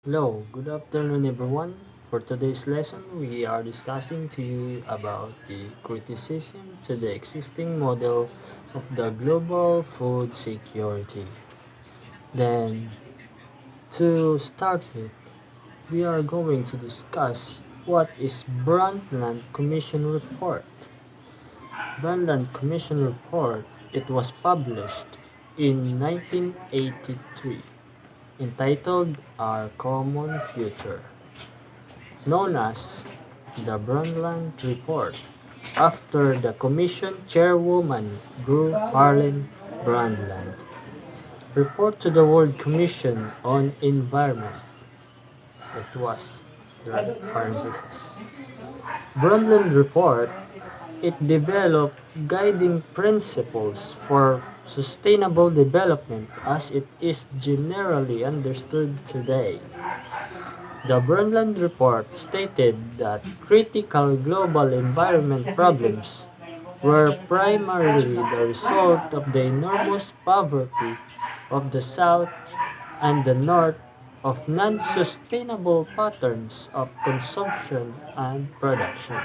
Hello, good afternoon everyone. For today's lesson, we are discussing to you about the criticism to the existing model of the global food security. Then, to start with, we are going to discuss what is Brundtland Commission Report. Brundtland Commission Report, it was published in 1983, entitled Our Common Future, known as the Brundtland Report, after the Commission chairwoman Gru Harlem Brundtland. Report to the World Commission on Environment. It was the parenthesis. Brundtland Report, it developed guiding principles for sustainable development as it is generally understood today. The Brundtland Report stated that critical global environment problems were primarily the result of the enormous poverty of the South and the North, of non-sustainable patterns of consumption and production.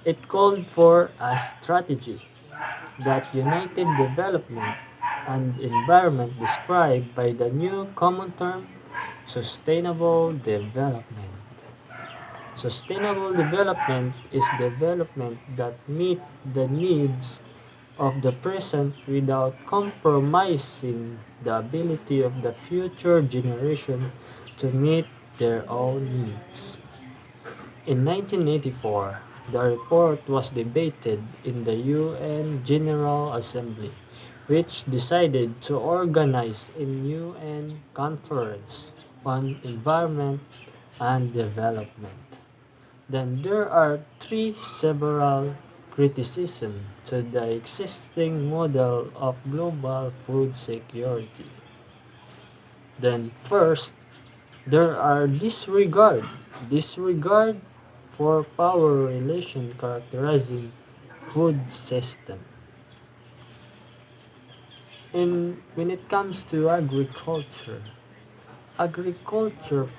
It called for a strategy that united development and environment described by the new common term sustainable development. Sustainable development is development that meet the needs of the present without compromising the ability of the future generation to meet their own needs. In 1984, the report was debated in the UN General Assembly, which decided to organize a UN conference on environment and development. Then there are three several criticisms to the existing model of global food security. Then first, there are disregard for power relation characterizing food system. And when it comes to agriculture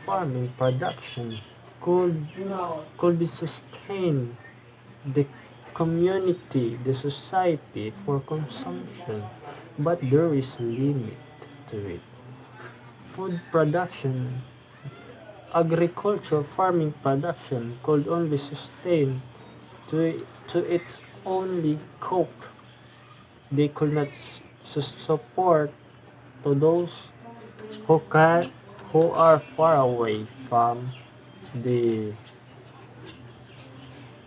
farming production could could be sustained the community, the society for consumption, but there is limit to it. Food production, agriculture farming production could only sustain to its only cope. They could not support to those who can who are far away the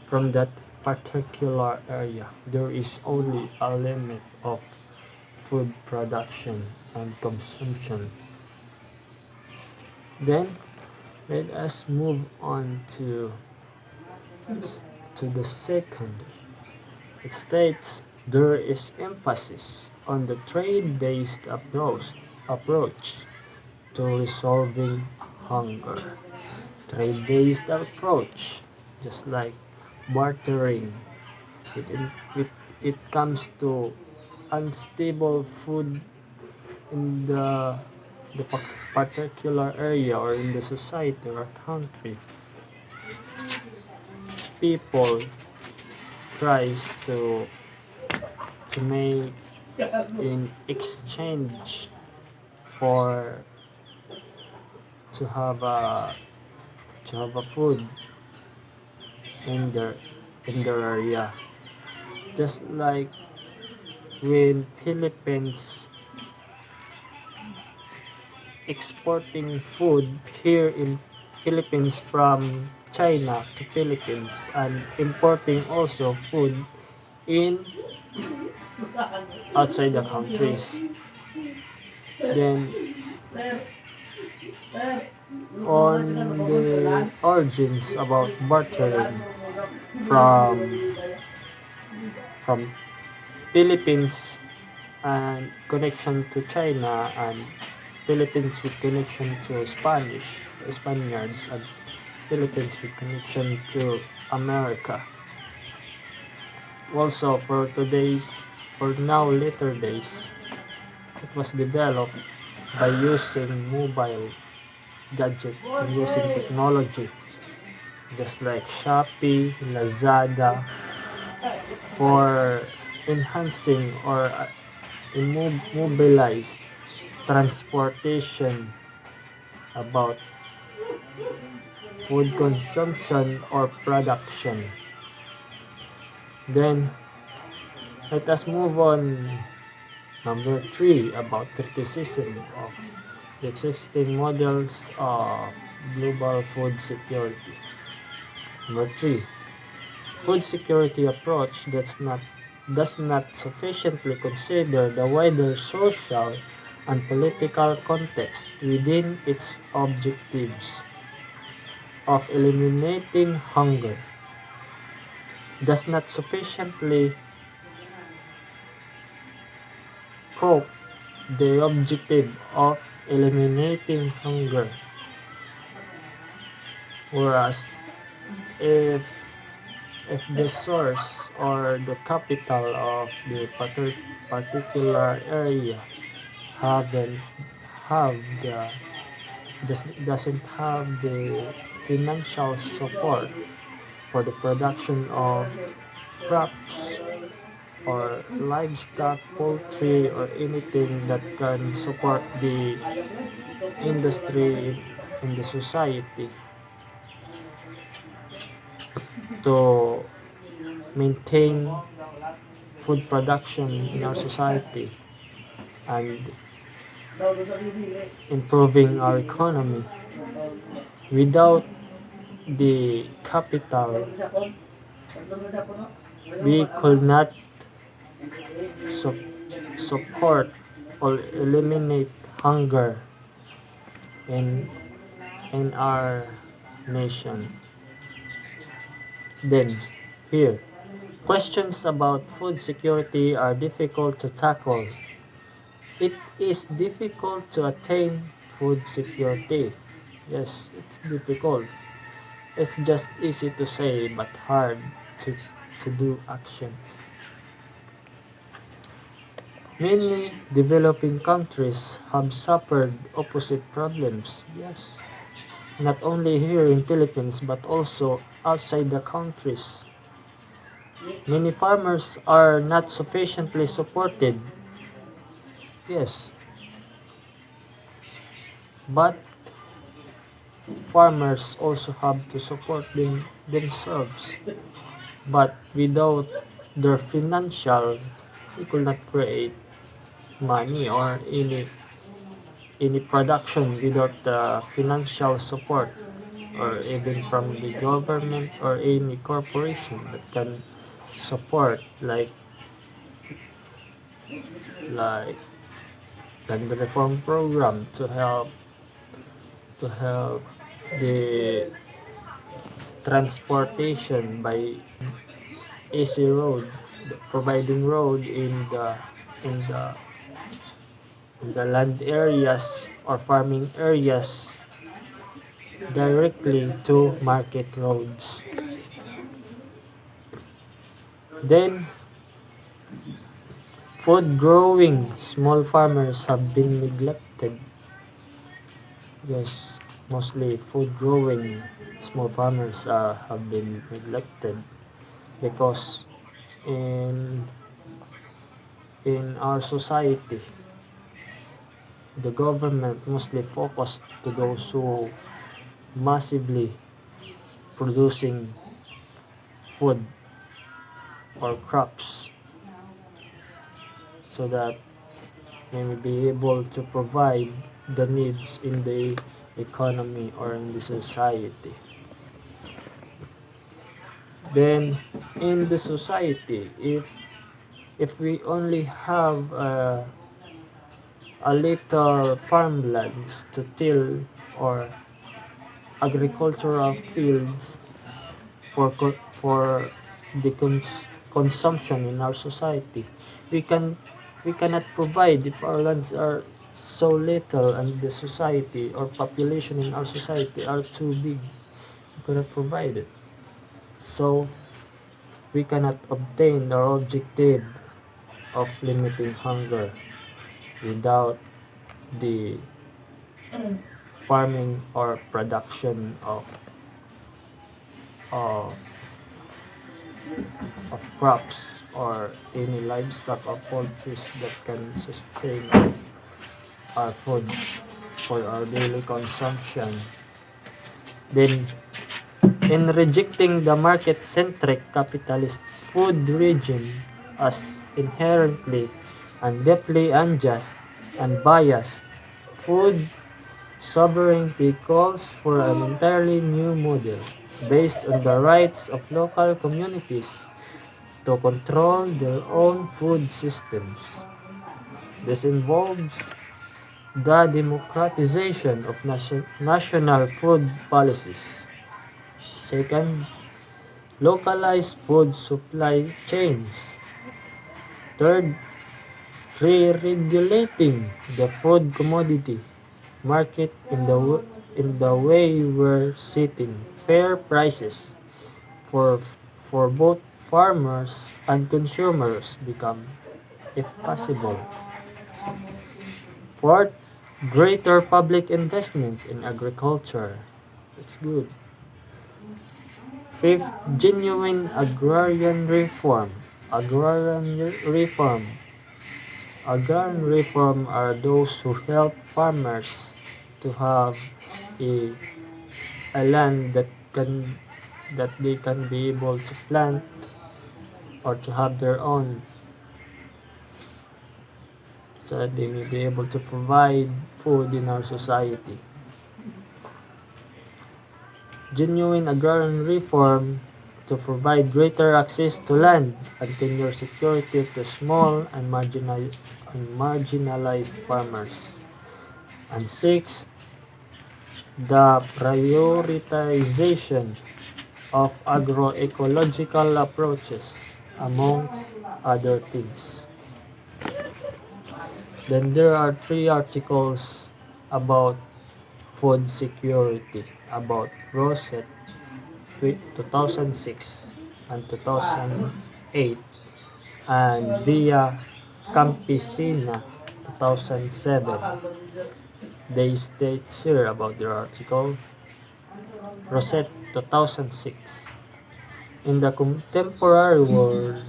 from that particular area. There is only a limit of food production and consumption. Then let us move on to the second. It states there is emphasis on the trade-based approach to resolving hunger. Trade-based approach, just like bartering. It, it, it comes to unstable food in the particular area or in the society or country. People tries to make in exchange for to have a food in their area, just like when Philippines exporting food here in Philippines from China to Philippines and importing also food in outside the countries. Then on the origins about bartering from from Philippines and connection to China, and Philippines with connection to Spaniards, and Philippines with connection to America. Also for now later days, it was developed by using mobile gadget using technology, just like Shopee, Lazada, for enhancing or immobilized transportation about food consumption or production. Then let us move on. Number 3, about criticism of the existing models of global food security. Number 3, food security approach does not sufficiently consider the wider social and political context within its objectives of eliminating hunger, does not sufficiently cope the objective of eliminating hunger. Whereas if the source or the capital of the particular area haven't have the doesn't have the financial support for the production of crops or livestock, poultry, or anything that can support the industry in the society to maintain food production in our society and improving our economy. Without the capital, we could not su- support or eliminate hunger in our nation. Then, here, questions about food security are difficult to tackle. It is difficult to attain food security. Yes, it's difficult. It's just easy to say but hard to do actions. Many developing countries have suffered opposite problems. Yes, not only here in Philippines but also outside the countries. Many farmers are not sufficiently supported. Yes, but farmers also have to support themselves. But without their financial, we could not create money or any production without the financial support or even from the government or any corporation that can support like land reform program to help the transportation by easy road, providing road in the in the land areas or farming areas directly to market roads. Then, food growing small farmers have been neglected. Yes, mostly food growing small farmers have been neglected because in our society the government mostly focused to those who massively producing food or crops so that they may be able to provide the needs in the economy or in the society. Then in the society, if we only have a little farmlands to till or agricultural fields for the consumption in our society, we cannot provide if our lands are so little and the society or population in our society are too big. We cannot provide it, so we cannot obtain our objective of limiting hunger without the farming or production of of crops or any livestock or poultry that can sustain our food for our daily consumption. Then, in rejecting the market-centric capitalist food regime as inherently and deeply unjust and biased, food sovereignty calls for an entirely new model based on the rights of local communities to control their own food systems. This involves the democratization of national food policies. Second, localized food supply chains. Third, re-regulating the food commodity market in the way we're setting fair prices for for both farmers and consumers become if possible. Fourth, greater public investment in agriculture. It's good. Fifth, genuine agrarian reform. Agrarian reform. Agrarian reform are those who help farmers to have a, a land that they can be able to plant or to have their own so that they may be able to provide food in our society. Genuine agrarian reform to provide greater access to land and tenure security to small and marginalized farmers. And sixth, the prioritization of agroecological approaches, amongst other things. Then there are 3 articles about food security about Rosette 2006 and 2008 and Via Campesina 2007. They state here about their article. Rosette 2006. In the contemporary world,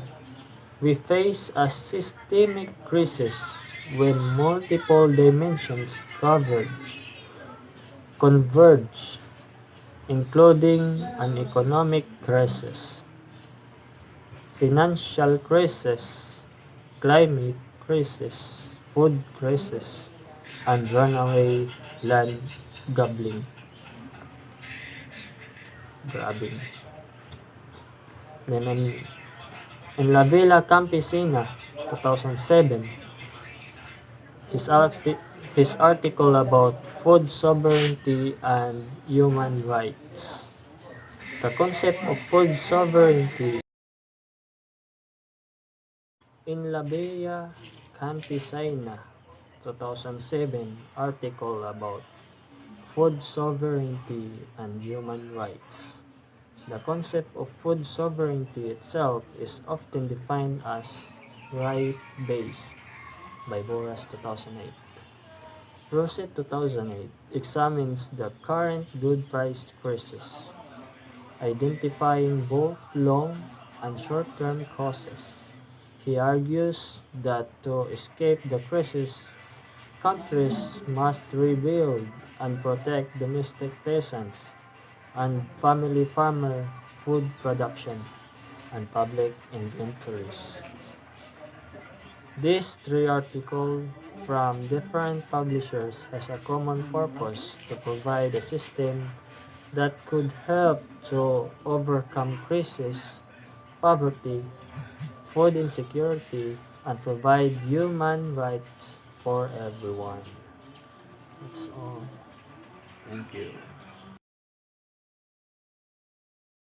we face a systemic crisis when multiple dimensions converge, including an economic crisis, financial crisis, climate crisis, food crisis, and runaway land grabbing. Then in La Villa Campesina, 2007, his article about food sovereignty and human rights. The concept of food sovereignty in La Villa Campesina, 2007 article about food sovereignty and human rights. The concept of food sovereignty itself is often defined as right-based by Boras 2008. Rosette 2008 examines the current good price crisis, identifying both long and short-term causes. He argues that to escape the crisis, countries must rebuild and protect domestic peasants and family farmer food production and public inventories. These 3 articles from different publishers has a common purpose to provide a system that could help to overcome crisis, poverty, food insecurity, and provide human rights for everyone. That's all. Thank you.